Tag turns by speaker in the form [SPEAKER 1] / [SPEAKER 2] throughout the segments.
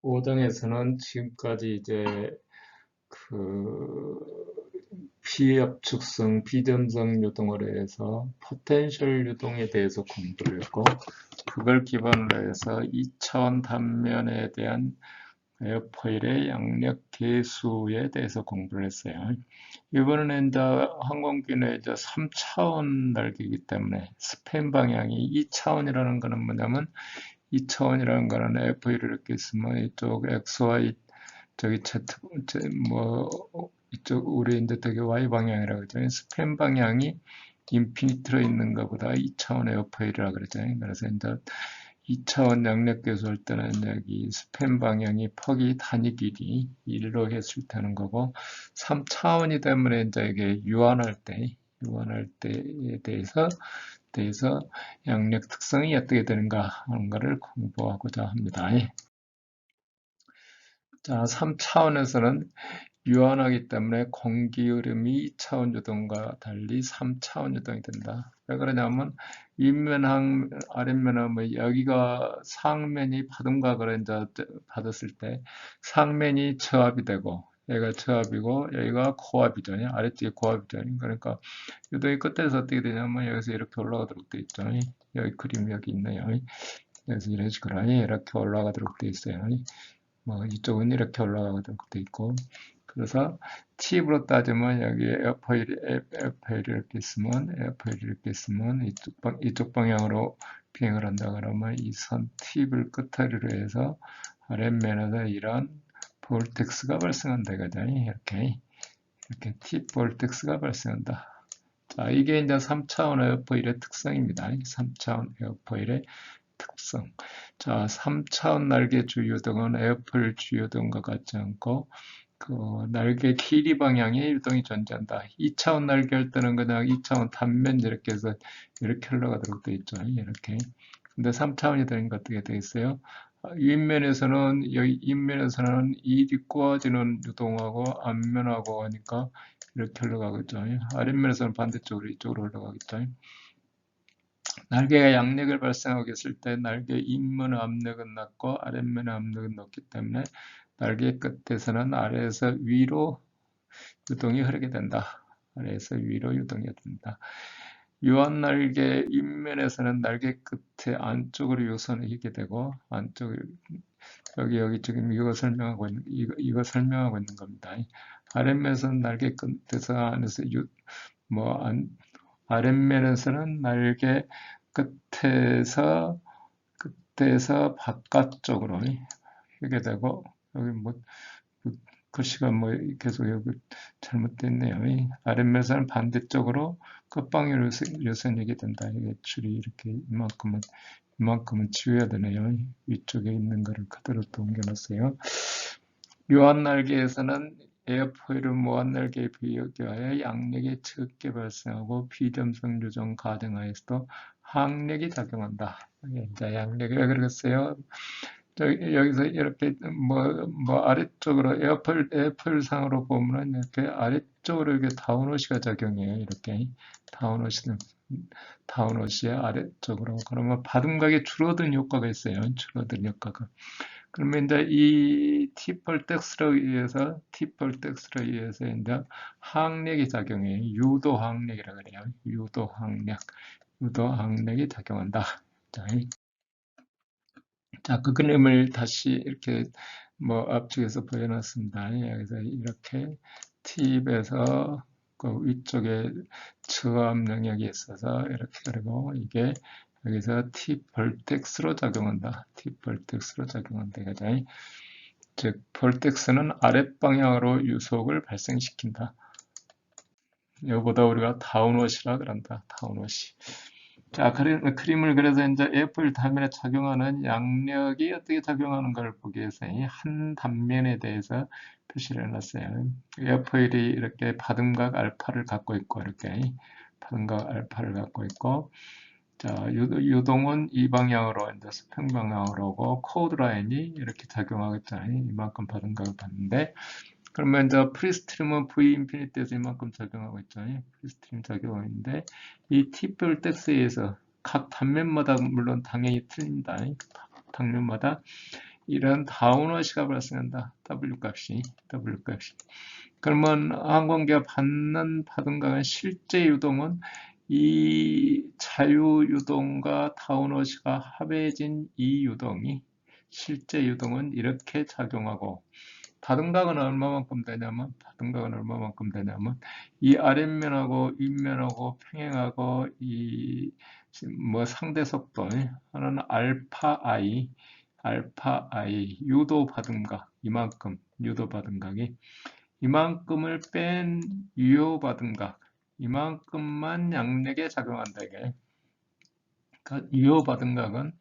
[SPEAKER 1] 5등에서는 지금까지 이제 그 비압축성, 비점성 유동을 해서 포텐셜 유동에 대해서 공부를 했고, 그걸 기반으로 해서 2차원 단면에 대한 에어포일의 양력 계수에 대해서 공부를 했어요. 이번에는 이제 항공기는 이제 3차원 날개이기 때문에 스팬 방향이 2차원이라는 거는 뭐냐면 2차원이라는 거는 F1을 이렇게 있으면 이쪽 XY 저기 Z 뭐 이쪽 우리 이제 되게 Y 방향이라고 그러잖아요. 스팬 방향이 인피니트로 있는 것보다 2차원의 F1이라고 그러잖아요. 그래서 이제 2차원 양력 계수할 때는 여기 스팬 방향이 폭이 단위 길이 1로 했을 때는 거고 3차원이 되면 이제 이게 유한할 때에 대해서 양력 특성이 어떻게 되는가 하는 것을 공부하고자 합니다. 자, 3차원에서는 유한하기 때문에 공기 흐름이 2차원 유동과 달리 3차원 유동이 된다. 왜 그러냐면 윗면항, 아랫면항, 뭐 여기가 상면이 받음각을 이제 받았을 때 상면이 저압이 되고 여기가 저압이고 여기가 고압이죠. 아래쪽이 고압이죠. 그러니까 유동이 끝에서 어떻게 되냐면 여기서 이렇게 올라가도록 돼 있죠. 여기 그림이 여기 있네요. 그래서 이런 식으로 이렇게 올라가도록 돼 있어요. 뭐 이쪽은 이렇게 올라가도록 돼 있고 그래서 팁으로 따지면 여기 에어포일이 이렇게 있으면 이쪽 방향으로 비행을 한다 그러면 이 선 팁을 끝자리로 해서 아랫면에서 이런 볼텍스가 발생한다 그죠? 이렇게 팁 볼텍스가 발생한다. 자, 이게 이제 3차원 에어포일의 특성입니다. 3차원 에어포일의 특성. 자, 3차원 날개 주유등은 에어풀 주유등과 같지 않고 그 날개 길이 방향의 유동이 존재한다. 2차원 날개 할 때는 그냥 2차원 단면 이렇게 해서 이렇게 흘러가도록 되어 있죠. 이렇게. 근데 3차원이 되니까 어떻게 되어 있어요? 윗면에서는 여기 윗면에서는 일이 꼬아지는 유동하고 앞면하고 하니까 이렇게 흘러가겠죠. 아랫면에서는 반대쪽으로 이쪽으로 흘러가겠죠. 날개가 양력을 발생하고 있을 때 날개 입면의 압력은 낮고 아랫면의 압력은 높기 때문에 날개 끝에서는 아래에서 위로 유동이 흐르게 된다. 아래에서 위로 유동이 된다. 유한 날개 입면에서는 날개 끝에 안쪽으로 유선이 휘게 되고 여기 지금 이거 설명하고 있는 겁니다. 아랫면에서는 날개 끝에서 안에서 아랫면에서는 날개 끝에서 바깥쪽으로 하게 되고 여기 뭐 글씨가 뭐 계속 여기 잘못됐네요. 아랫면에서는 반대쪽으로 끝방향으로 유선이게 된다. 이게 줄이 이렇게 이만큼은 치워야 되네요. 위쪽에 있는 거를 그대로 또 옮겨놨어요. 유한날개에서는 에어포일은 무한날개에 비교하여 양력이 적게 발생하고 비점성 유정 가정하에서도 항력이 작용한다. 자, 양력이 왜 그러겠어요? 여기서 이렇게 아래쪽으로 에어포일 상으로 보면은 이렇게 아래쪽으로 이렇게 다운워시가 작용해요. 이렇게 다운워시의 아래쪽으로 그러면 받음각이 줄어든 효과가 있어요. 줄어든 효과가. 그러면 이제 이 티펄텍스로 의해서 이제 항력이 작용해요. 유도항력이라고 그래요. 유도항력이 작용한다. 자, 그 그림을 다시 이렇게 앞쪽에서 보여놨습니다. 여기서 이렇게 팁에서 그 위쪽에 저압 영역이 있어서 이렇게 그리고 이게 여기서 팁 벌텍스로 작용한다. 그죠? 즉 벌텍스는 아랫방향으로 유속을 발생시킨다. 이거보다 우리가 다운워시라 그런다. 다운워시. 자, 그림을 그래서 이제 애플 단면에 작용하는 양력이 어떻게 작용하는가를 보기 위해서 이 한 단면에 대해서 표시를 해놨어요. 애플이 이렇게 받음각 알파를 갖고 있고 이렇게 받음각 알파를 갖고 있고 자, 유동은 이 방향으로 이제 수평 방향으로 오고 코드 라인이 이렇게 작용하겠잖아요. 이만큼 받음각을 받는데 그러면 이제 프리스트림은 V 인피니트에서 이만큼 작용하고 있죠. 프리스트림 작용하고 있는데 이 T별 텍스에서 각 단면마다 물론 당연히 틀립니다. 단면마다 이런 다운워시가 발생한다. W 값이. 그러면 항공기가 받는 파동각은 실제 유동은 이 자유유동과 다운워시가 합해진 이 유동이 실제 유동은 이렇게 작용하고 파동각은 얼마만큼 되냐면 이 아랫면하고 윗면하고 평행하고 이 뭐 상대 속도 하나는 알파 i 유도 파동각 이만큼 유도 파동각이 이만큼을 뺀 유효 파동각 이만큼만 양력에 작용한다 이게. 그러니까 유효 파동각은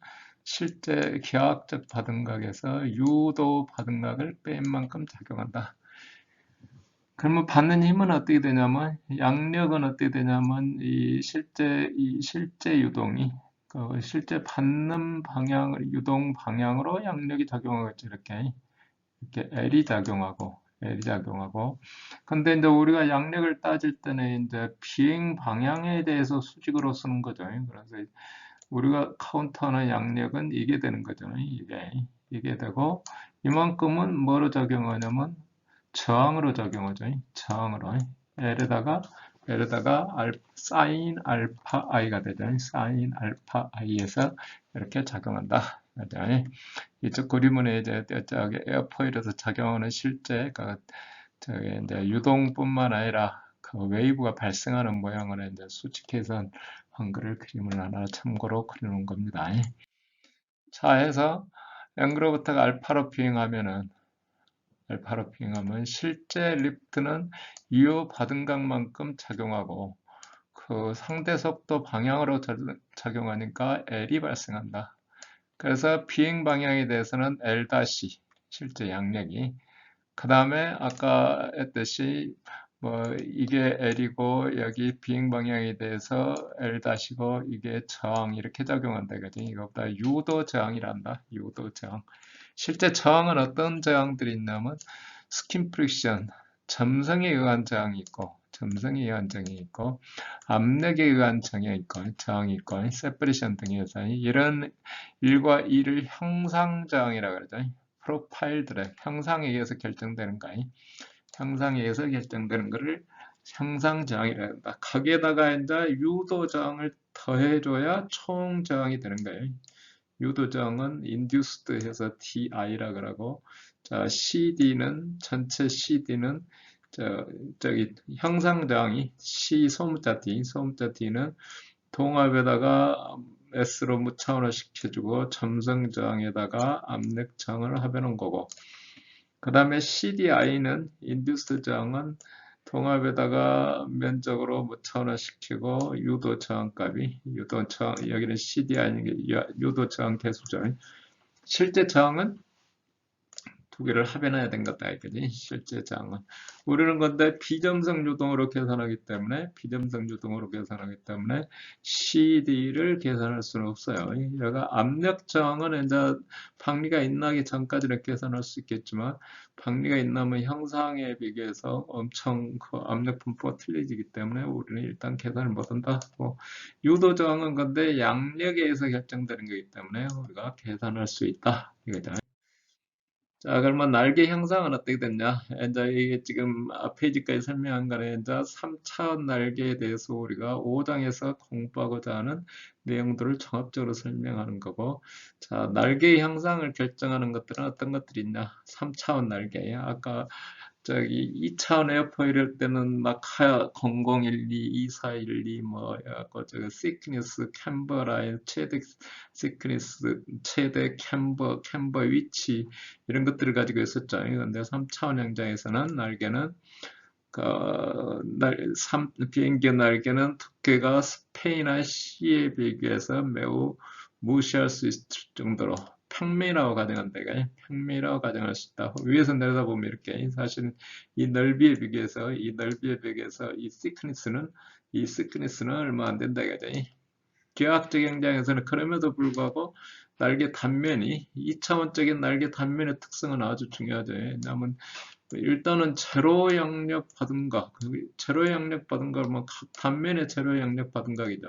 [SPEAKER 1] 실제 기하학적 파동각에서 유도 파동각을 뺀 만큼 작용한다. 그러면 받는 힘은 어떻게 되냐면 양력은 어떻게 되냐면 이 실제 유동이 실제 받는 방향 유동 방향으로 양력이 작용하겠죠. 이렇게 L이 작용하고 근데 이제 우리가 양력을 따질 때는 이제 비행 방향에 대해서 수직으로 쓰는 거죠. 그래서 우리가 카운트하는 양력은 이게 되는 거죠. 이게 되고 이만큼은 뭐로 작용하냐면 저항으로 작용하죠. 저항으로. L에다가 사인 알파 i가 되죠. 사인 알파 i에서 이렇게 작용한다. 그죠? 이쪽 그림은 이제 저기 에어포일에서 작용하는 실제 저기 이제 유동뿐만 아니라 그 웨이브가 발생하는 모양을 이제 수직해서 한글 그림을 하나 참고로 그리는 겁니다. 자, 해서 앵그로부터가 알파로 비행하면 실제 리프트는 유효 받은 각만큼 작용하고 그 상대 속도 방향으로 작용하니까 L이 발생한다. 그래서 비행 방향에 대해서는 L- 실제 양력이 그 다음에 아까 했듯이 뭐 이게 L이고 여기 비행 방향에 대해서 L-고 이게 저항 이렇게 작용한다 그죠? 이것보다 유도 저항이란다. 유도 저항. 실제 저항은 어떤 저항들이 있냐면 스킨 프릭션, 점성에 의한 저항이 있고 압력에 의한 저항이 있고 세퍼레이션 등에서 이런 1과 2를 형상 저항이라고 그러죠. 프로파일 드랙, 형상에 의해서 결정되는 거를 형상 저항이라고 한다. 거기에다가 이제 유도 저항을 더해줘야 총 저항이 되는 거예요. 유도 저항은 induced 해서 DI라 그러고, 자, 전체 CD는 저기 형상 저항이 소문자 D는 동압에다가 S로 무차원화 시켜주고 점성 저항에다가 압력 저항을 합해놓은 거고, 그 다음에 CDI는 인듀스 저항은 동압에다가 면적으로 무차원화 시키고 유도 저항값이 여기는 CDI는 유도 저항 계수죠. 실제 저항은 두 개를 합해놔야 된 것다 이거지. 실제 저항은 우리는 근데 비점성 유동으로 계산하기 때문에 CD를 계산할 수는 없어요. 여기가 압력 저항은 이제 박리가 인나기 전까지는 계산할 수 있겠지만 박리가 인나면 형상에 비교해서 엄청 그 압력 분포가 틀려지기 때문에 우리는 일단 계산을 못한다. 유도 저항은 근데 양력에 의해서 결정되는 거기 때문에 우리가 계산할 수 있다. 이거죠. 자, 그러면 날개 형상은 어떻게 됐냐? 이제 이게 지금 페이지까지 설명한 거는 이제 3차원 날개에 대해서 우리가 5장에서 공부하고자 하는 내용들을 종합적으로 설명하는 거고, 자, 날개의 형상을 결정하는 것들은 어떤 것들이 있냐? 3차원 날개. 아까 저기 2차원 에어포일 때는 막 0012, 2412 뭐 약간 저기 시크니스, 캠버 라인, 최대 시크니스, 최대 캠버 위치 이런 것들을 가지고 있었죠. 근데 3차원 현장에서는 날개는 비행기 날개는 두께가 스페인이나 C에 비교해서 매우 무시할 수 있을 정도로 평면이라고 가정한다. 평면이라고 가정할 수 있다. 위에서 내려다보면 이렇게 사실 이 넓이에 비교해서 이 시크니스는 얼마 안 된다. 기하학적 현장에서는 그럼에도 불구하고 날개 단면이 2차원적인 날개 단면의 특성은 아주 중요하죠. 왜냐하면 일단은 제로 양력 받은 각, 제로 양력 받은 각은 각 단면의 제로 양력 받은 각이죠.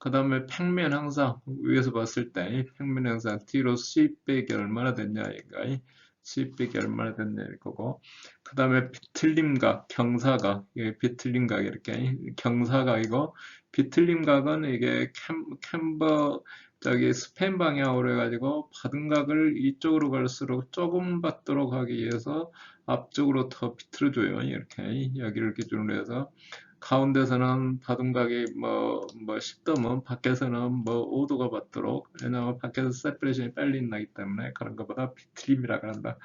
[SPEAKER 1] 그 다음에 평면 항상 위에서 봤을 때 평면 항상 뒤로 수입백이 얼마나 됐냐 이거 수입백이 얼마나 됐냐 이거고 그 다음에 비틀림각 경사각 이게 비틀림각 이렇게 경사각이고 비틀림각은 이게 캠버 저기 스팬 방향으로 해가지고 받은 각을 이쪽으로 갈수록 조금 받도록 하기 위해서 앞쪽으로 더 비틀어줘요 이렇게 여기를 기준으로 해서 가운데서는 받은 각이 뭐 10도면 밖에서는 뭐 5도가 받도록 왜냐하면 밖에서 세퍼레이션이 빨리 나기 때문에 그런 것보다 비틀림이라고 한다.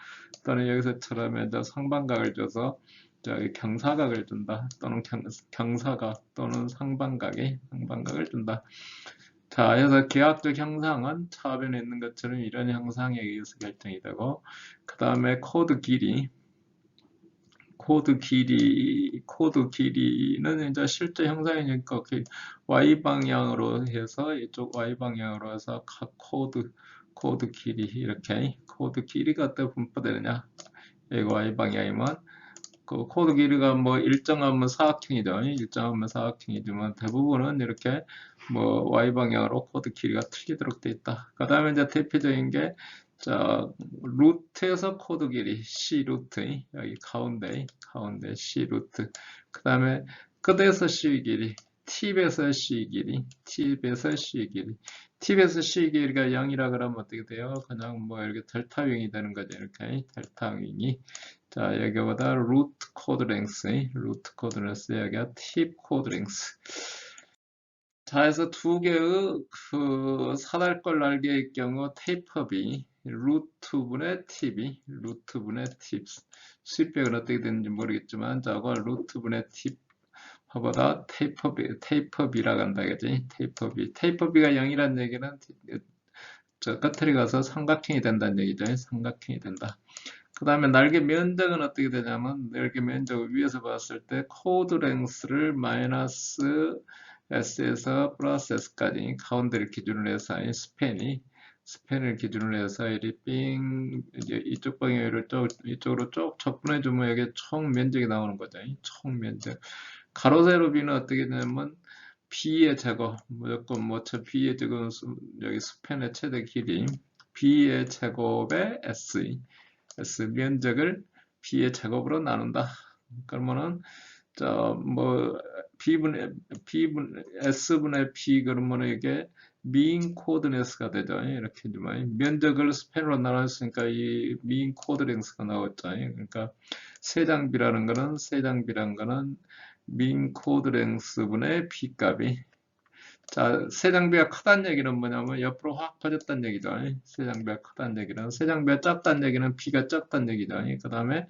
[SPEAKER 1] 또는 여기서처럼 이제 상반각을 줘서 저기 경사각을 준다. 또는 경사각 또는 상반각을 준다. 자, 그래서 기하학적 형상은 차변에 있는 것처럼 이런 형상에 의해서 결정이 되고 그 다음에 코드 길이는 이제 실제 형상이니까 Y 방향으로 해서 이쪽 Y 방향으로 해서 각 코드 길이 이렇게 코드 길이가 어떻게 분포되느냐 이거 Y 방향이면 그 코드 길이가 뭐 일정하면 사각형이죠. 일정하면 사각형이지만 대부분은 이렇게 뭐 Y 방향으로 코드 길이가 틀리도록 돼 있다. 그 다음에 이제 대표적인 게 자, 루트에서 코드 길이 C 루트 여기 가운데 C 루트 그 다음에 끝에서 C 길이 팁에서 C 길이 팁에서 C 길이가 0이라 그러면 어떻게 돼요? 그냥 뭐 이렇게 델타 윙이 되는 거죠. 이렇게 델타 윙이 자 여기보다 루트 코드 랭스 여기가 팁 코드 랭스 자, 해서 두 개의 그 사달걸 날개의 경우 테이퍼비 루트분의 팁스 수입백은 어떻게 되는지 모르겠지만 저거 루트분의 팁보다 테이퍼비라고 한다 그지 테이퍼비가 0이라는 얘기는 저 끝에 가서 삼각형이 된다는 얘기죠 삼각형이 된다 그 다음에 날개 면적은 어떻게 되냐면 날개 면적을 위에서 봤을 때 코드 랭스를 마이너스 S에서 플러스 S까지 가운데를 기준으로 해서 스팬을 기준으로 해서 이리 이제 이쪽 방향으로 이쪽으로 쭉 접근해주면 여기 총 면적이 나오는 거죠. 총 면적. 가로 세로 B는 어떻게 되냐면 B의 제곱 무조건 뭐저 B의 제곱은 여기 스팬의 최대 길이 B의 제곱의 S 면적을 B의 제곱으로 나눈다. 그러면은 뭐 S분의 P 그러면 이게 mean coordinate가 되죠. 이렇게 해주면 면적을 스팬으로 나눴으니까 이 mean coordinate가 나왔죠. 그러니까 세장비라는 거는 mean coordinate분의 B 값이 자, 세장비가 크다는 얘기는 뭐냐면 옆으로 확 퍼졌다는 얘기죠. 세장비가 크다는 얘기는 세장비가 작다는 얘기는 B가 작다는 얘기죠. 그 다음에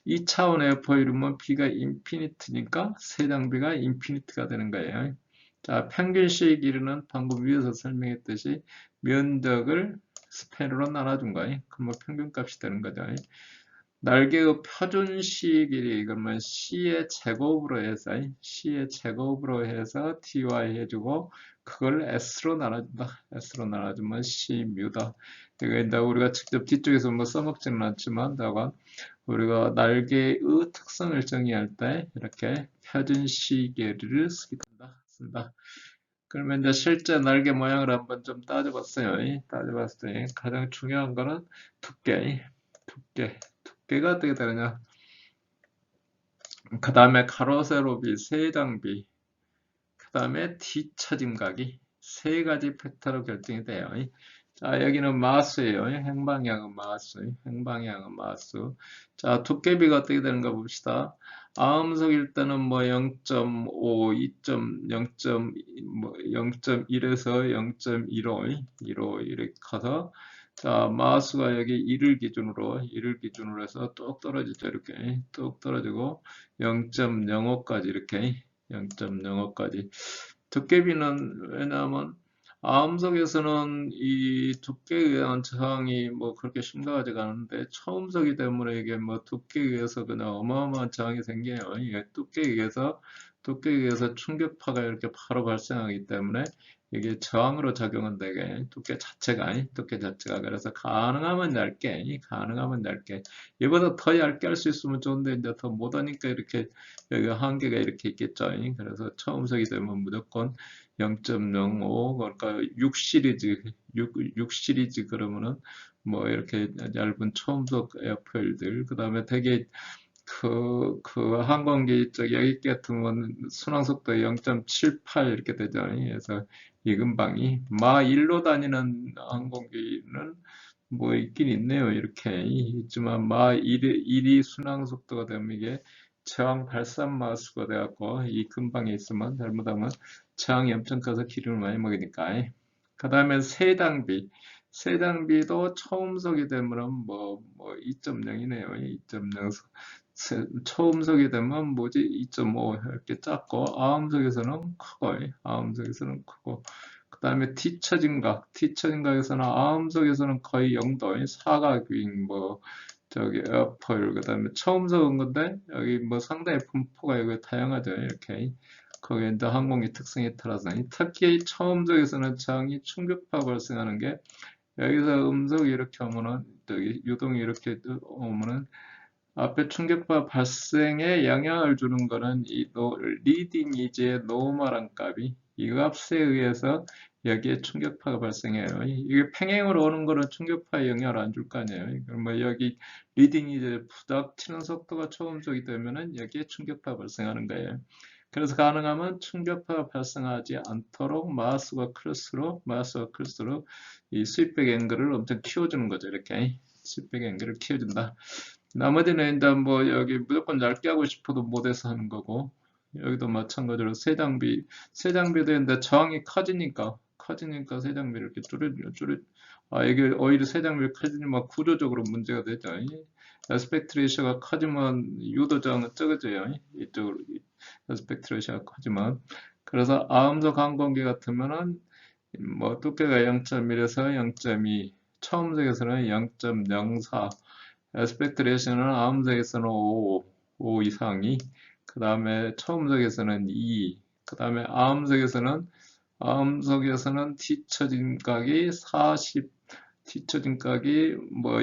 [SPEAKER 1] 2차원의 F 이루면 B가 인피니트니까 세장비가 인피니트가 되는 거예요. 자, 평균 C의 길이는 방금 위에서 설명했듯이 면적을 스팬으로 나눠준 거예요. 그러면 평균값이 되는 거죠. 날개의 표준 C의 길이 그러면 C의 제곱으로 해서 dy 해주고 그걸 S로 나눠준다. S로 나눠주면 C 뮤다. 이거 이제 우리가 직접 뒤쪽에서 뭐 써먹지는 않지만 다만 우리가 날개의 특성을 정의할 때 이렇게 표준 시계를 쓴다. 그러면 이제 실제 날개 모양을 한번 좀 따져봤어요. 따져봤을 때 가장 중요한 거는 두께가 어떻게 되느냐. 그 다음에 가로, 세로, 비, 세장비, 그 다음에 뒤처짐각이 세 가지 팩터로 결정이 돼요. 자, 여기는 마스예요. 행방향은 마스. 자, 두께비가 어떻게 되는가 봅시다. 아음속일 때는 뭐 0.5, 0.1에서 0.15 이렇게 커서 자, 마수가 여기 1을 기준으로 해서 뚝 떨어지죠. 이렇게 뚝 떨어지고 0.05까지 이렇게 0.05까지 두께비는 왜냐하면 아음석에서는 이 두께에 의한 저항이 뭐 그렇게 심각하지가 않은데 초음속이 때문에 이게 뭐 두께에 의해서 그냥 어마어마한 저항이 생겨요. 이게 두께에 의해서 충격파가 이렇게 바로 발생하기 때문에 이게 저항으로 작용은 되게 두께 자체가 그래서 가능하면 얇게 이보다 더 얇게 할 수 있으면 좋은데 이제 더 못하니까 이렇게 여기 한계가 이렇게 있겠죠. 그래서 초음속이 되면 무조건 0.05 그러니까 6 시리즈 6 시리즈 그러면은 뭐 이렇게 얇은 초음속 에어포일들 그다음에 되게 그 항공기 쪽 여기 같은 건 순항속도 0.78 이렇게 되죠. 그래서 이 근방이 마 1로 다니는 항공기는 뭐 있긴 있네요. 이렇게 있지만 마 1이 순항속도가 되면 이게 저항 발산마수가 돼갖고 이 근방에 있으면 잘못하면 저항이 엄청 커서 기름을 많이 먹으니까. 그 다음에 세당비도 초음속이 되면은 뭐 2.0이네요. 2.0 초음속이 되면 뭐지 2.5 이렇게 작고 아음속에서는 크고 아음속에서는 크고 그 다음에 뒤처진각에서는 아음속에서는 거의 0도 사각윙 뭐 저기 에어포일 그 다음에 초음속인 건데 여기 뭐 상당히 분포가 여기 다양하죠 이렇게 거기에 이제 항공기 특성에 따라서 특히 초음속에서는 저항이 충격파 발생하는 게 여기서 음속이 이렇게 오면은 저기 유동이 이렇게 오면은 앞에 충격파 발생에 영향을 주는 거는 이 리딩 이지의 노멀한 값이 이 값에 의해서 여기에 충격파가 발생해요. 이게 평행으로 오는 거는 충격파에 영향을 안 줄 거 아니에요. 뭐 여기 리딩 이제 부닥 치는 속도가 초음속이 되면은 여기에 충격파가 발생하는 거예요. 그래서 가능하면 충격파가 발생하지 않도록 마스가 클수록 이 스윗백 앵글을 엄청 키워주는 거죠. 이렇게 스윗백 앵글을 키워준다. 나머지는 일단 뭐 여기 무조건 얇게 하고 싶어도 못해서 하는 거고 여기도 마찬가지로 새 장비도 있는데 저항이 커지니까 새 장비를 이렇게 이게 오히려 새 장비가 커지면 구조적으로 문제가 되죠. 에스펙트 레이셔가 커지면 유도 저항은 적어져요. 이쪽으로 에스펙트 레이셔가 커지면 그래서 아음속 항공기 같으면은 뭐 두께가 0.1에서 0.2 초음속에서는 0.04 에스펙트 레이셔는 아음석에서는 5 이상이 그 다음에 초음석에서는 2 그 다음에 아음석에서는 뒤처진 각이 40 뒤처진 각이 뭐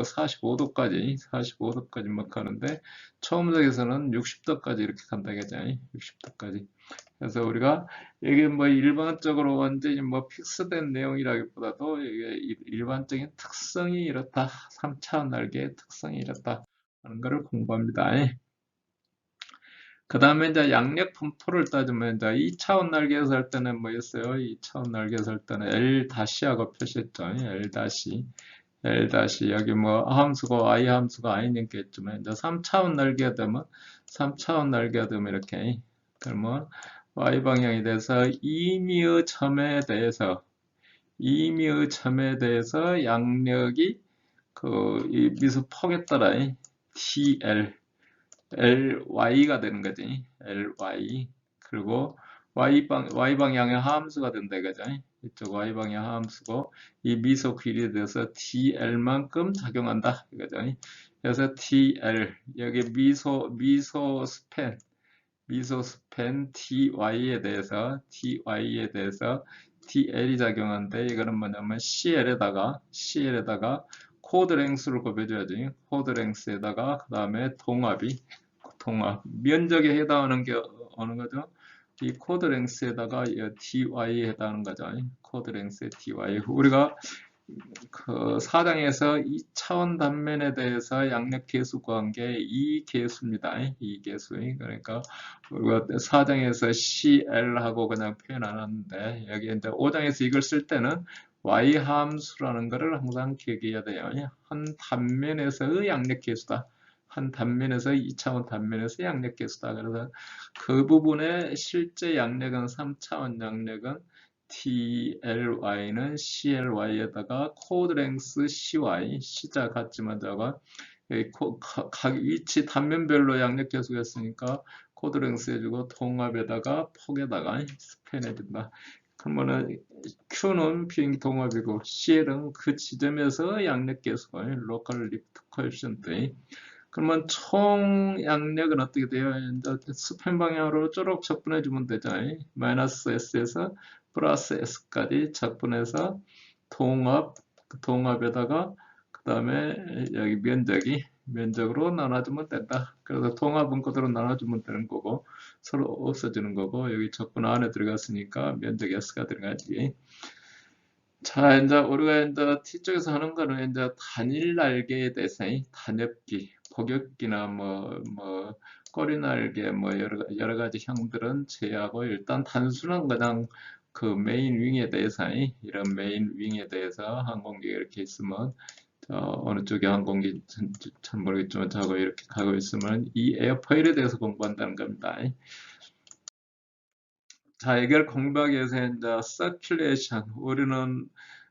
[SPEAKER 1] 45도까지 막 가는데 초음석에서는 60도까지 이렇게 간다 그죠 60도까지 그래서 우리가 이게 뭐 일반적으로 완전히 뭐 픽스된 내용이라기보다도 이게 일반적인 특성이 이렇다. 3차원 날개의 특성이 이렇다. 하는 것을 공부합니다. 그 다음에 이제 양력 분포를 따지면 이제 2차원 날개에서 할 때는 뭐였어요? 2차원 날개에서 할 때는 L-하고 표시했죠. L- 여기 뭐 함수고 I 함수가 I님겠지만 이제 3차원 날개가 되면 이렇게 그러면 y 방향에 대해서 임의의 점에 대해서 양력이 이 미수폭에 따라 ly가 되는 거지. ly 그리고 y 방향의 함수가 된다 이거죠. 이쪽 y 방향 함수고 이 미소 길이에 대해서 dl만큼 작용한다 이거죠. 그래서 dl 여기 미소 스팬 ty에 대해서 dl이 작용하는데 이거는 뭐냐면 CL에다가 코드 랭스를 곱해줘야지. 코드 랭스에다가 그 다음에 동합 면적에 해당하는 게 어느 거죠? 이 코드 랭스에다가 dy에 해당하는 거죠. 코드 랭스의 dy 우리가 그 4장에서 2차원 단면에 대해서 양력 계수 구한 게 이 계수입니다. 이 계수. 그러니까 우리가 4장에서 CL하고 그냥 표현 안 하는데 여기 이제 5장에서 이걸 쓸 때는 Y 함수라는 것을 항상 기억해야 돼요. 한 단면에서의 양력 계수다. 한 단면에서 2차원 단면에서 양력 계수다. 그래서 그 부분의 실제 양력은 3차원 양력은 TLY는 CLY에다가 코드 랭스 CY, C자 같지만 저가 각 위치 단면별로 양력 계수했으니까 코드 랭스 해주고 동합에다가 폭에다가 스팬 해준다. 그러면은 Q는 비행기 동합이고 CL은 그 지점에서 양력 계수가 로컬 리프트 코에피션트. 그러면 총 양력은 어떻게 돼요? 스팬 방향으로 쪼록 적분해주면 되죠. 마이너스 S에서 플러스 S까지 적분해서 동합에다가 그 다음에 여기 면적이 면적으로 나눠주면 된다. 그래서 통합은 그대로 나눠주면 되는 거고 서로 없어지는 거고 여기 적분 안에 들어갔으니까 면적 S가 들어가지. 자, 이제 우리가 이제 T쪽에서 하는 거는 이제 단일 날개에 대해서 단엽기, 복엽기나 꼬리 날개 여러 가지 형들은 제하고 일단 단순한 그냥 그 메인 윙에 대해서 이런 메인 윙에 대해서 항공기가 이렇게 있으면 어느 쪽에 항공기 잘 모르겠지만 저거 이렇게 가고 있으면 이 에어포일에 대해서 공부한다는 겁니다. 자, 이걸 공부하기 위해서 이제 circulation 우리는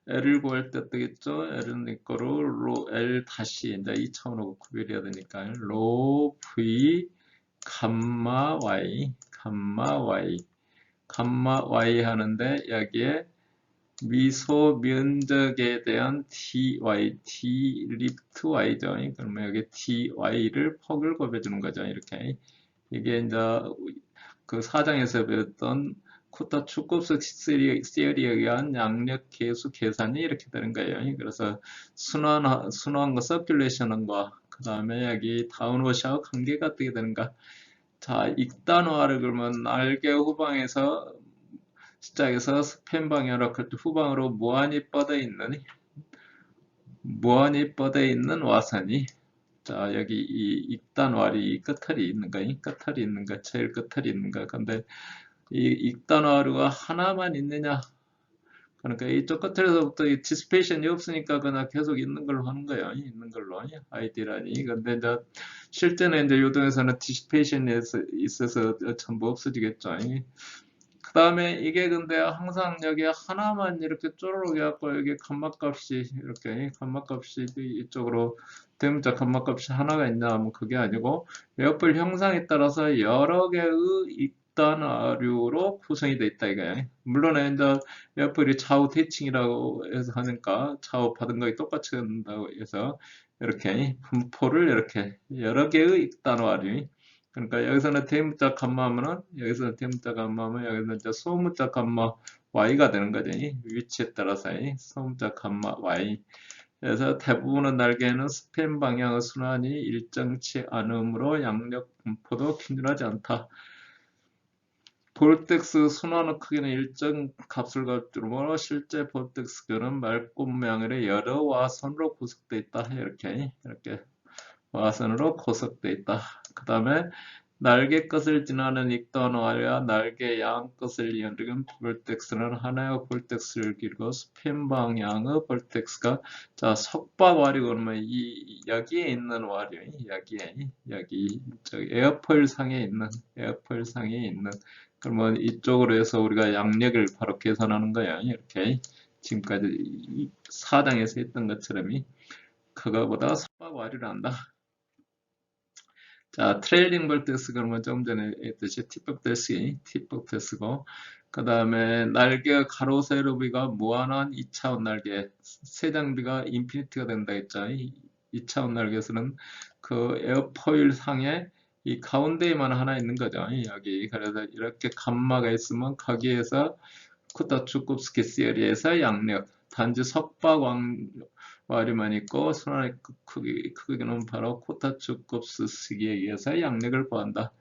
[SPEAKER 1] L을 구할 때 뜨겠죠? L은 이거로 L 다시 이제 2차원하고 구별해야 되니까 로 V 감마 Y 감마 Y 하는데 여기에 미소 면적에 대한 T 리프트 Y죠. 그러면 여기 TY를 폭을 곱해주는 거죠. 이렇게 이게 이제 그 4장에서 배웠던 코타 축급수 시리에 의한 양력 계수 계산이 이렇게 되는 거예요. 그래서 순환과 서큘레이션과 그 다음에 여기 다운워시하고 관계가 어떻게 되는가. 자, 익단화를 그러면 날개 후방에서 시작해서 스팸 방향으로 후방으로 무한히 뻗어 있는 와선이 자, 여기 이 익단화리 끝털이 있는 거, 제일 끝털이 있는 거. 근데 이 익단화류가 하나만 있느냐? 그러니까 이쪽 끝에서부터 이 디스페이션이 없으니까 그냥 계속 있는 걸로 하는 거예요. 있는 걸로. 아이디라니. 근데 이제 실제는 이제 요동에서는 디스페이션이 있어서 전부 없어지겠죠. 그 다음에 이게 근데 항상 여기 하나만 이렇게 쪼르륵 해갖고 여기 감마값이 이렇게 감마값이 이쪽으로 대문자 감마값이 하나가 있냐 하면 그게 아니고 에어풀 형상에 따라서 여러 개의 입단화류로 구성이 되어 있다 이거예요. 물론 이제 에어풀이 좌우 대칭이라고 해서 하니까 좌우 받은 거에 똑같이 한다고 해서 이렇게 분포를 이렇게 여러 개의 입단화류 그러니까 여기서는 대문자 감마하면은 여기서는 대문자 감마하면 여기서는 이제 소문자 감마 y가 되는 거죠. 위치에 따라서 소문자 감마 y. 그래서 대부분의 날개는 스팸 방향의 순환이 일정치 않으므로 양력 분포도 균일하지 않다. 볼텍스 순환의 크기는 일정 값을 갖추므로 실제 볼텍스는 맑고 모양의 여러 와선으로 구성되어 있다. 이렇게 와선으로 구성되어 있다. 그 다음에 날개 끝을 지나는 익단화와 날개 양 끝을 이어는 볼텍스는 하나의 볼텍스를 기르고 스팸 방향의 볼텍스가 자 석박와류 그러면 이 여기에 있는 와류 여기 저기 에어포일 상에 있는 그러면 이쪽으로 해서 우리가 양력을 바로 계산하는 거야 이렇게 지금까지 4장에서 했던 것처럼 그거보다 석박와류를 한다. 자, 트레일링 볼텍스 그러면 좀 전에 했듯이 팁복테스고 그 다음에 날개 가로 세로비가 무한한 2차원 날개 세장비가 인피니티가 된다 했죠. 2차원 날개에서는 그 에어포일 상에 이 가운데에만 하나 있는 거죠. 여기 그래서 이렇게 감마가 있으면 거기에서 쿠타추쿰스키 시리에서 양력 단지 석박와류만 있고 순환의 크기는 바로 코타추쿰스키에 의해서 양력을 구한다.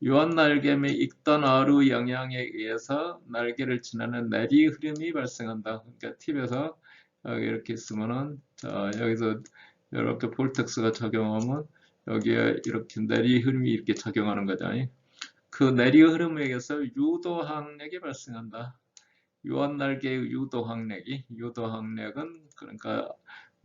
[SPEAKER 1] 유한날개의 익단화루 영향에 의해서 날개를 지나는 내리 흐름이 발생한다. 그러니까 팁에서 여기 이렇게 있으면은 자 여기서 이렇게 볼텍스가 적용하면 여기에 이렇게 내리 흐름이 이렇게 적용하는 거죠. 그 내리 흐름에 의해서 유도항력이 발생한다. 유한날개의 유도항력은 그러니까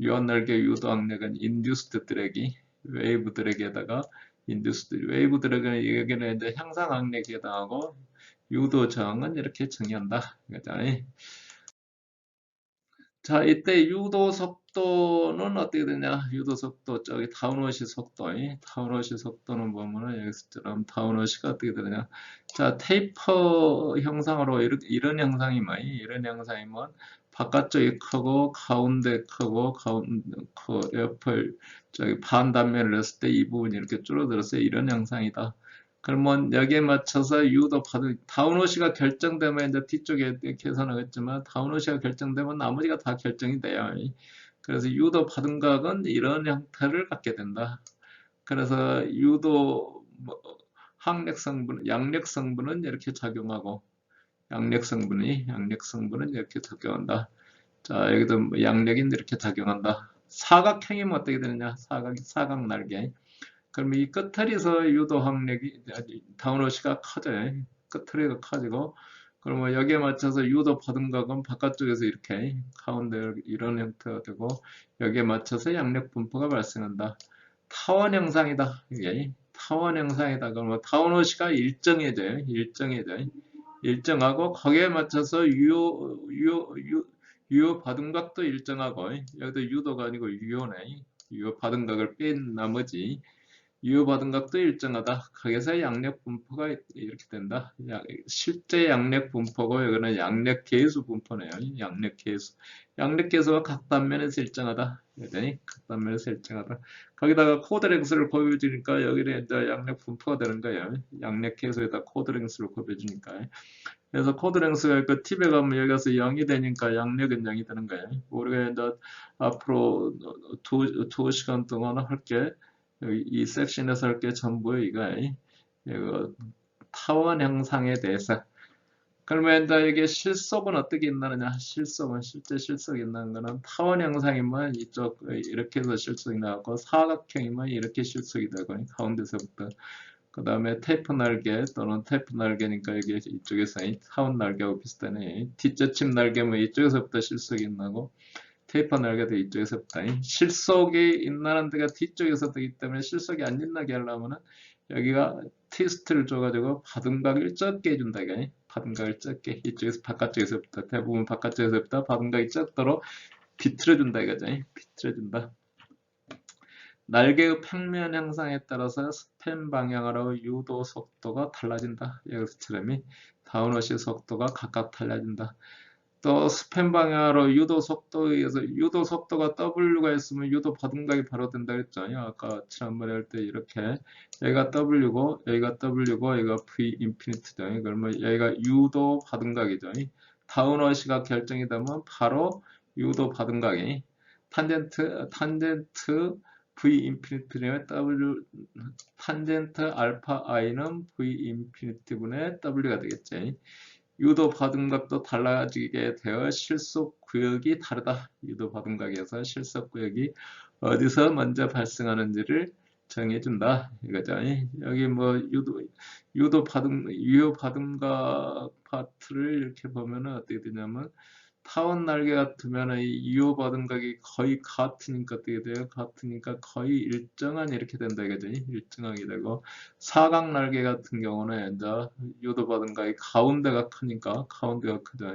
[SPEAKER 1] 유한날개의 유도항력은 인듀스드 드래기 웨이브 드래기에다가 인듀스드 웨이브 드래기는 여기는 이제 향상항력에 해당하고 유도 저항은 이렇게 정의한다. 그죠? 자, 이때 유도 속도는 어떻게 되냐? 유도 속도, 저기 다운워시 속도, 다운워시 속도는 보면은 여기서처럼 다운워시가 어떻게 되냐? 자, 테이퍼 형상으로 이런 형상이면, 바깥쪽이 크고, 가운데 크고, 옆을, 저기 반단면을 했을 때 이 부분이 이렇게 줄어들었어요. 이런 형상이다. 그러면 여기에 맞춰서 유도 받을 다운워시가 결정되면 이제 뒤쪽에 계산하겠지만 다운워시가 결정되면 나머지가 다 결정이 돼요. 그래서 유도 받은 각은 이런 형태를 갖게 된다. 그래서 유도 항력 성분, 양력 성분은 이렇게 작용하고 양력 성분은 이렇게 작용한다. 자, 여기도 양력이 이렇게 작용한다. 사각형이면 어떻게 되느냐? 사각 날개. 그럼 이 끝털에서 유도 항력이 다운워시가 커져요. 끝털이가 커지고 그러면 여기에 맞춰서 유도 받음각은 바깥쪽에서 이렇게 가운데 이런 형태가 되고 여기에 맞춰서 양력 분포가 발생한다. 타원 형상이다. 이게 타원 형상이다. 그러면 다운워시가 일정하고 거기에 맞춰서 유효 받음각도 일정하고 여기도 유도가 아니고 유효네. 유효 받음각을 뺀 나머지 유효받은 각도 일정하다. 거기서 양력 분포가 이렇게 된다. 실제 양력 분포고 이거는 양력 계수 분포네요. 양력 계수. 양력 계수가 각 단면에서 일정하다. 여전히 각 단면에서 일정하다. 거기다가 코드랭스를 곱해주니까 여기는 이제 양력 분포가 되는 거예요. 양력 계수에다 코드랭스를 곱해주니까. 그래서 코드랭스가 그 팁에 가면 여기 가서 0이 되니까 양력은 0이 되는 거예요. 우리가 이제 앞으로 두 시간 동안 할게. 이 섹션에서 할 게 전부 이거 타원 형상에 대해서. 그러면 이제 이게 실속은 어떻게 있나느냐? 실제 실속이 있는 거는 타원 형상이면 이쪽 이렇게 해서 실속이 나왔고 사각형이면 이렇게 실속이 되고 가운데서부터 그 다음에 테이프 날개 또는 테이프 날개니까 이게 이쪽에서 타원 날개하고 비슷하네. 뒷받침 날개면 이쪽에서부터 실속이 나고 테이프 날개도 이쪽에서부터 실속이 있나는 데가 뒤쪽에서 되기 때문에 실속이 안 있나게 하려면은 여기가 트위스트를 줘가지고 받음각을 적게 해준다. 이게 받음각을 적게 이쪽에서 바깥쪽에서부터 대부분 바깥쪽에서부터 받음각이 적도록 비틀어준다 이거죠. 비틀어준다. 날개의 평면 형상에 따라서 스팬 방향으로 유도 속도가 달라진다. 여기서처럼 다운워시 속도가 각각 달라진다. 또 스팬 방향으로 유도 속도에 의해서 유도 속도가 W가 있으면 유도 받음각이 바로 된다 했죠. 아까 지난번에 할 때 이렇게 여기가 W고 여기가 W고 여기가 V 인피니트죠. 그러면 여기가 유도 받음각이죠. 다운워시가 결정이 되면 바로 유도 받음각이 탄젠트 V 인피니트분의 W 탄젠트 알파 i는 V 인피니트분의 W가 되겠지. 유도 받음각도 달라지게 되어 실속 구역이 다르다. 유도 받음각에서 실속 구역이 어디서 먼저 발생하는지를 정해준다. 이거죠. 여기 뭐 유효 받음각 파트를 이렇게 보면은 어떻게 되냐면 타원 날개 같으면 이 유효 받음각이 거의 같으니까 어떻게 돼요? 같으니까 거의 일정한 이렇게 된다 이거죠. 일정하게 되고 사각 날개 같은 경우는 이제 유도 받음각이 가운데가 크니까 가운데가 크죠.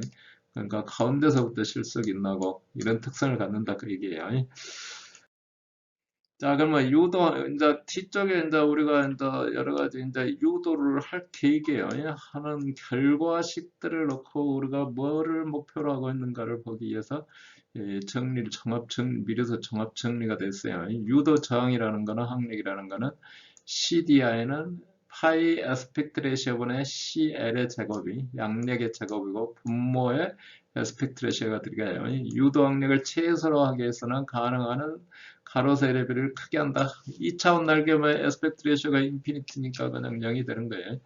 [SPEAKER 1] 그러니까 가운데서부터 실속이 나고 이런 특성을 갖는다 그 얘기예요. 자, 그러면 유도, 이제 뒤쪽에 이제 우리가 이제 여러 가지 이제 유도를 할 계획이에요. 하는 결과식들을 놓고 우리가 뭐를 목표로 하고 있는가를 보기 위해서 미래서 종합 정리가 됐어요. 유도 저항이라는 거는 항력이라는 거는 CDI는 파이 에스펙트 레시오분의 CL의 제곱이 양력의 제곱이고 분모의 에스펙트 레시오가 들어가요. 유도 항력을 최소로 하기 위해서는 가능한 가로 세의 비를 크게 한다. 2차원 날개의 에스펙트 레시오가 인피니티니까 그냥 0이 되는 거예요.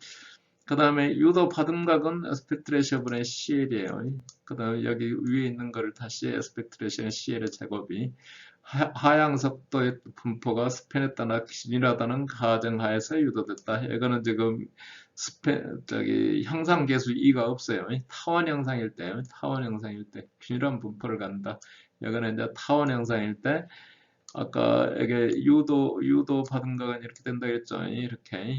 [SPEAKER 1] 그 다음에 유도 받음각은 에스펙트 레시오분의 CL이에요. 그 다음에 여기 위에 있는 거를 다시 에스펙트 레시오의 CL의 제곱이 하향 속도의 분포가 스팬에 따라 균일하다는 가정하에서 유도됐다. 이거는 지금 형상 계수 2가 없어요. 타원 형상일 때 균일한 분포를 갖는다. 이거는 이제 타원 형상일 때 아까 이게 유도 받음각은 이렇게 된다 했죠. 이렇게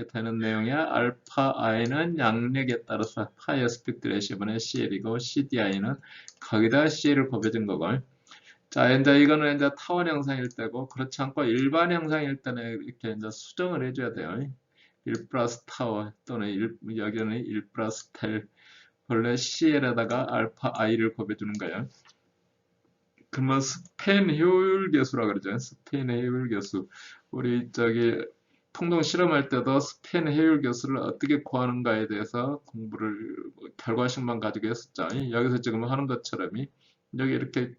[SPEAKER 1] 되는 내용이야. 알파 i는 양력에 따라서 파이 에스펙트 레시오분의 CL이고 CDI는 거기다 CL을 곱해준 거고. 자, 이제 이거는 이제 타원 형상일 때고 그렇지 않고 일반 형상일 때는 이렇게 이제 수정을 해줘야 돼요. 1 플러스 타워 또는 여기는 1 플러스 텔 원래 CL에다가 알파 i를 곱해주는 거예요. 그러면 스팬 효율 계수라 그러죠. 스팬 효율 계수. 우리 통동 실험할 때도 스팬 효율 계수를 어떻게 구하는가에 대해서 공부를 결과식만 가지고 했었죠. 여기서 지금 하는 것처럼 여기 이렇게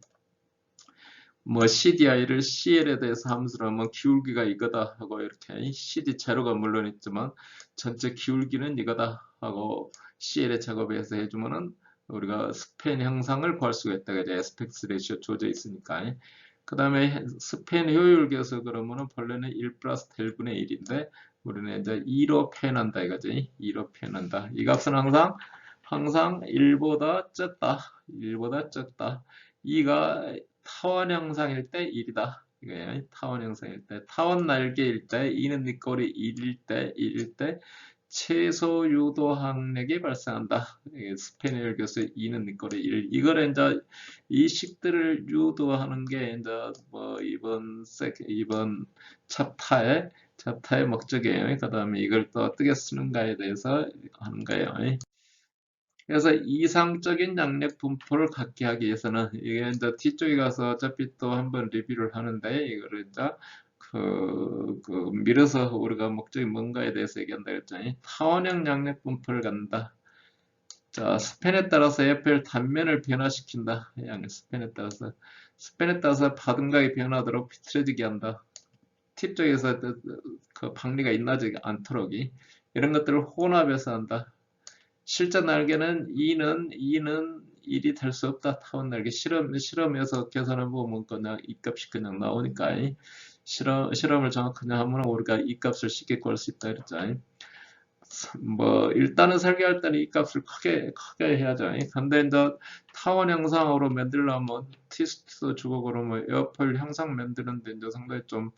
[SPEAKER 1] 뭐 CDI를 CL에 대해서 함수로 하면 기울기가 이거다 하고 이렇게 CD 제로가 물론 있지만 전체 기울기는 이거다 하고 CL에 작업해서 해주면은 우리가 스팬 형상을 구할 수가 있다. 그죠? 에스펙트 레이시오 조져 있으니까. 그 다음에 스팬 효율 계수 그러면은 본래는 1 플러스 델분의 1인데 우리는 이제 2로 표현한다 이거지. 2로 표현한다. 이 값은 항상 1보다 적다. 1보다 적다. 2가 타원 형상일 때 1이다. 이거예요. 타원 형상일 때. 타원 날개일 때 2는 네 꼴이 1일 때 최소 유도 항력이 발생한다. 스페니얼 교수 2는 네 꼴이 1. 이걸 이제 이 식들을 유도하는 게 이제 뭐 이번 챕터의 목적이에요. 그 다음에 이걸 또 어떻게 쓰는가에 대해서 하는 거예요. 그래서 이상적인 양력 분포를 갖게 하기 위해서는 이게 이제 뒤쪽에 가서 어차피 또 한번 리뷰를 하는데 이거를 이제 밀어서 우리가 목적이 뭔가에 대해서 얘기한다 그랬잖아요. 타원형 양력 분포를 갖는다. 자, 스팬에 따라서 FL 단면을 변화시킨다. 스팬에 따라서 파등각이 변하도록 비틀어지게 한다. 팁 쪽에서 그 박리가 있나지 않도록 이런 것들을 혼합해서 한다. 실제 날개는 2는 1이 될 수 없다. 타원 날개 실험에서 계산해 보면 그냥 이 값이 그냥 나오니까 실험을 정확하게 하면 우리가 이 값을 쉽게 구할 수 있다 그랬잖아요. 뭐 일단은 설계할 때는 이 값을 크게 해야죠. 근데 이제 타원 형상으로 만들려면 티스트 주고 그러면 에어폴 형상 만드는데 이제 상당히 좀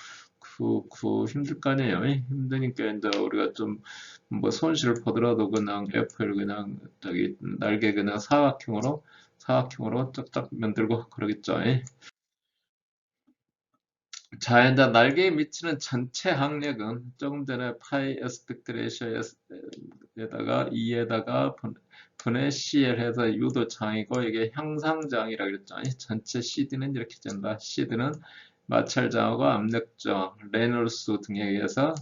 [SPEAKER 1] 힘들 거 아니에요. 힘드니까 이제 우리가 좀 뭐 손실을 보더라도 그냥 에어폴 그냥 저기 날개 그냥 사각형으로 쫙쫙 만들고 그러겠죠. 자, 이제 날개에 미치는 전체 항력은 조금 전에 파이 에스펙트 레이셔에다가 2에다가 분의 CL 해서 유도장이고 이게 향상장이라 그랬죠. 전체 CD는 이렇게 된다. CD는 마찰장하고 압력장, 레놀스 등에 의해서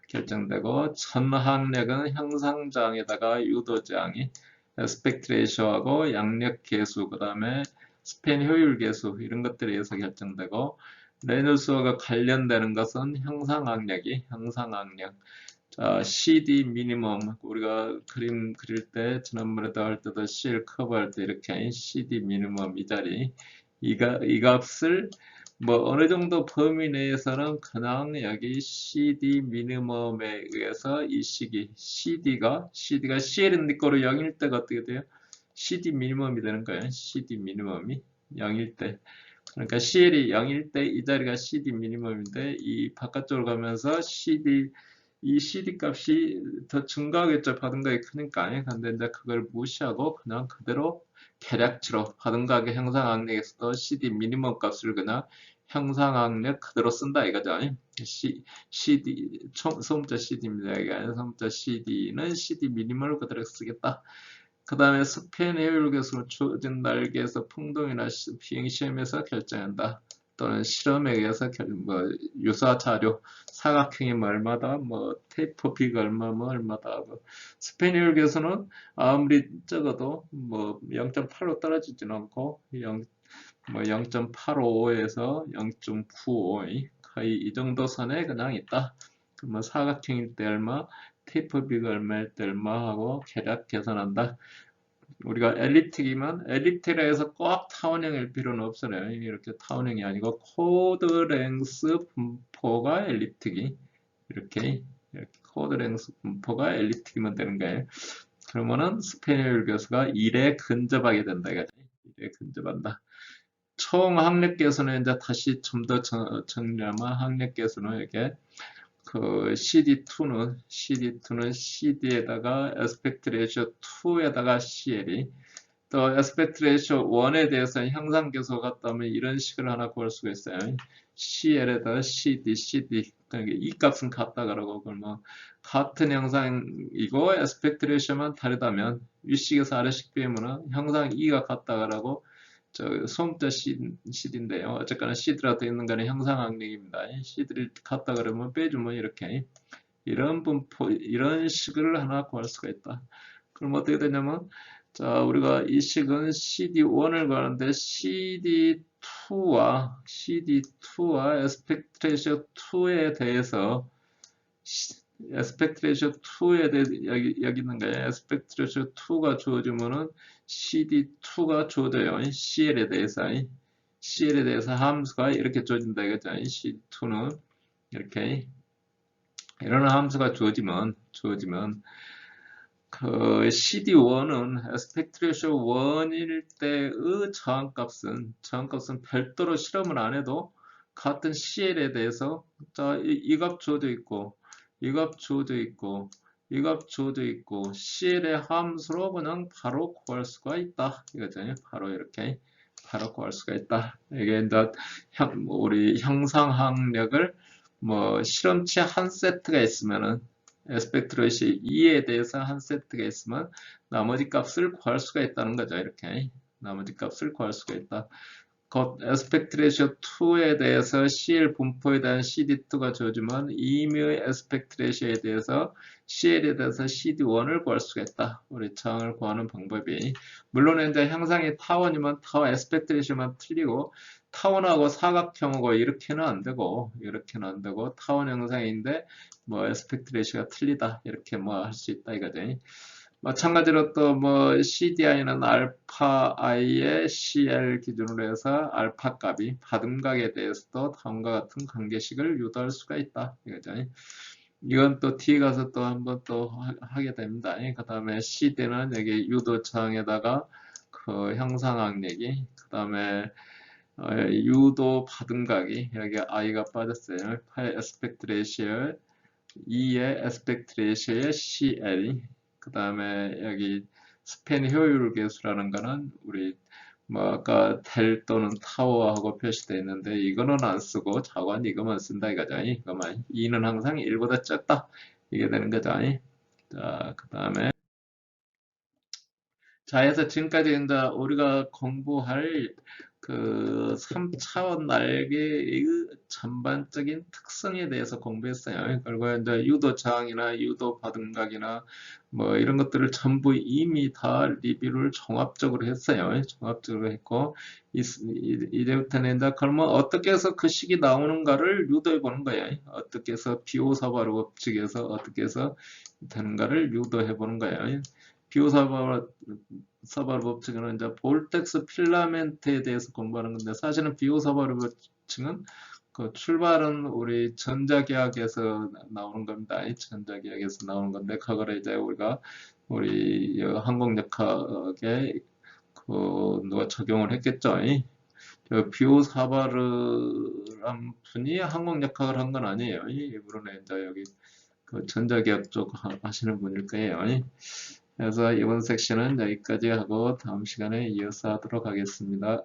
[SPEAKER 1] 결정되고 전항력은 향상장에다가 유도장이 에스펙트 레이셔하고 양력 계수, 그 다음에 스팬 효율 계수 이런 것들에 의해서 결정되고 레놀스와 관련되는 것은 형상항력. 자, CD 미니멈 우리가 그림 그릴 때 지난번에도 할 때도 CL 커버할 때 이렇게 CD 미니멈 이 자리 이 값을 뭐 어느 정도 범위 내에서는 그냥 여기 CD 미니멈에 의해서 이 식이 CD가 CL인 거로 0일 때가 어떻게 돼요? CD 미니멈이 되는 거예요. CD 미니멈이 0일 때. 그러니까 CL이 0일 때 이 자리가 CD 미니멈인데 이 바깥쪽으로 가면서 이 CD 값이 더 증가하겠죠. 받은 가격이 크니까. 근데 이제 그걸 무시하고 그냥 그대로 계략치로 받은 가격 형상항력에서도 CD 미니멈 값을 그냥 형상항력 그대로 쓴다 이거죠. CD 소문자 CD입니다. 이게 아니라 소문자 CD는 CD 미니멈을 그대로 쓰겠다. 그 다음에 스팬 효율 계수는 주어진 날개에서 풍동이나 비행 시험에서 결정한다. 또는 실험에 의해서 유사 자료 사각형이면 얼마다 테이프 빅 얼마다 하고 스팬 효율 계수는 아무리 적어도 0.8로 떨어지진 않고 0.85에서 0.95 거의 이 정도 선에 그냥 있다. 그러면 사각형일 때 얼마, 테이프 빅 얼마일 때 얼마 하고 계략 계산한다. 우리가 엘립틱이라 해서 꼭 타원형일 필요는 없어요. 이렇게 타원형이 아니고 코드 랭스 분포가 엘립틱이 이렇게 코드 랭스 분포가 엘립틱이면 되는 거예요. 그러면은 스페니얼 교수가 1에 근접하게 된다. 1에 근접한다. 총 항력 계수는 이제 다시 좀 더 정리하면 항력 계수는 이렇게 CD2는 CD에다가 에스펙트 레이쇼 2에다가 CL이 또 에스펙트 레이쇼 1에 대해서 향상 계수 같다면 이런 식을 하나 구할 수가 있어요. CL에다가 CD 그러니까 이 값은 같다라고 그러면 같은 형상이고 에스펙트 레이쇼만 다르다면 윗식에서 아래식 빼면은 형상 2가 같다라고 소음자 CD인데요. 어쨌거나 CD라 되어 있는 거는 형상항력입니다. CD를 갖다 그러면 빼주면 이렇게 이런 식을 하나 구할 수가 있다. 그럼 어떻게 되냐면 자, 우리가 이 식은 CD1을 가는데 CD2와 에스펙트 레이시오 2에 대해서 에스펙트 레이시오 2에 대해 여기 있는 거예요. 에스펙트 레이시오 2가 주어지면은 CD2가 주어져요. CL에 대해서 함수가 이렇게 주어진다 이거죠. CD2는 이렇게 이런 함수가 주어지면 그 CD1은 에스펙트 레이시오 1일 때의 저항값은 별도로 실험을 안 해도 같은 CL에 대해서 자, 이 값 주어져 있고 이 값 주어져 있고 이 값 주어져 있고 CL의 함수로 그냥 바로 구할 수가 있다 이거잖아요. 바로 구할 수가 있다. 이게 이제 우리 형상학력을 뭐 실험치 한 세트가 있으면은 에스펙트 레이시오 2에 대해서 한 세트가 있으면 나머지 값을 구할 수가 있다는 거죠. 이렇게 나머지 값을 구할 수가 있다. 곧 에스펙트 레이시오 2에 대해서 CL 분포에 대한 CD2가 주어지면 이미의 에스펙트 레이시오에 대해서 CL에 대해서 CD1을 구할 수가 있다. 우리 저항을 구하는 방법이 물론 이제 형상이 타원이면 타원 에스펙트 레이시오만 틀리고 타원하고 사각형하고 이렇게는 안 되고 타원 형상인데 뭐 에스펙트 레이시오가 틀리다 이렇게 뭐 할 수 있다 이거지. 마찬가지로 또 뭐 CDI는 알파 i의 CL 기준으로 해서 알파 값이 받음각에 대해서도 다음과 같은 관계식을 유도할 수가 있다 이거죠. 이건 또 뒤에 가서 또 한번 또 하게 됩니다. 그 다음에 CD는 여기 유도차항에다가 그 형상항력이 그 다음에 유도 받음각이 여기 i가 빠졌어요. 파이 에스펙트 레이시오 2의 에스펙트 레이시오의 CL이 그 다음에 여기 스팬 효율 계수라는 거는 우리 뭐 아까 델 또는 타워하고 표시되어 있는데 이거는 안 쓰고 자관 이거만 쓴다 이거죠. 이거만 2는 항상 1보다 작다 이게 되는 거죠. 자, 그 다음에 자, 해서 지금까지 이제 우리가 공부할 그 3차원 날개의 전반적인 특성에 대해서 공부했어요. 그리고 이제 유도 저항이나 유도 받음각이나 뭐 이런 것들을 전부 이미 다 리뷰를 종합적으로 했어요. 종합적으로 했고 이제부터는 이제 그러면 어떻게 해서 그 식이 나오는가를 유도해 보는 거예요. 어떻게 해서 비오사바로 법칙에서 어떻게 해서 되는가를 유도해 보는 거예요. 비오사바로 법칙은 이제 볼텍스 필라멘트에 대해서 공부하는 건데 사실은 비오사바로 법칙은 그 출발은 우리 전자계학에서 나오는 겁니다. 전자계학에서 나오는 건데 그거를 이제 우리 항공역학에 그 누가 적용을 했겠죠. 비오사바르란 분이 항공역학을 한 건 아니에요. 이분은 이제 여기 그 전자계학 쪽 하시는 분일 거예요. 그래서 이번 섹션은 여기까지 하고 다음 시간에 이어서 하도록 하겠습니다.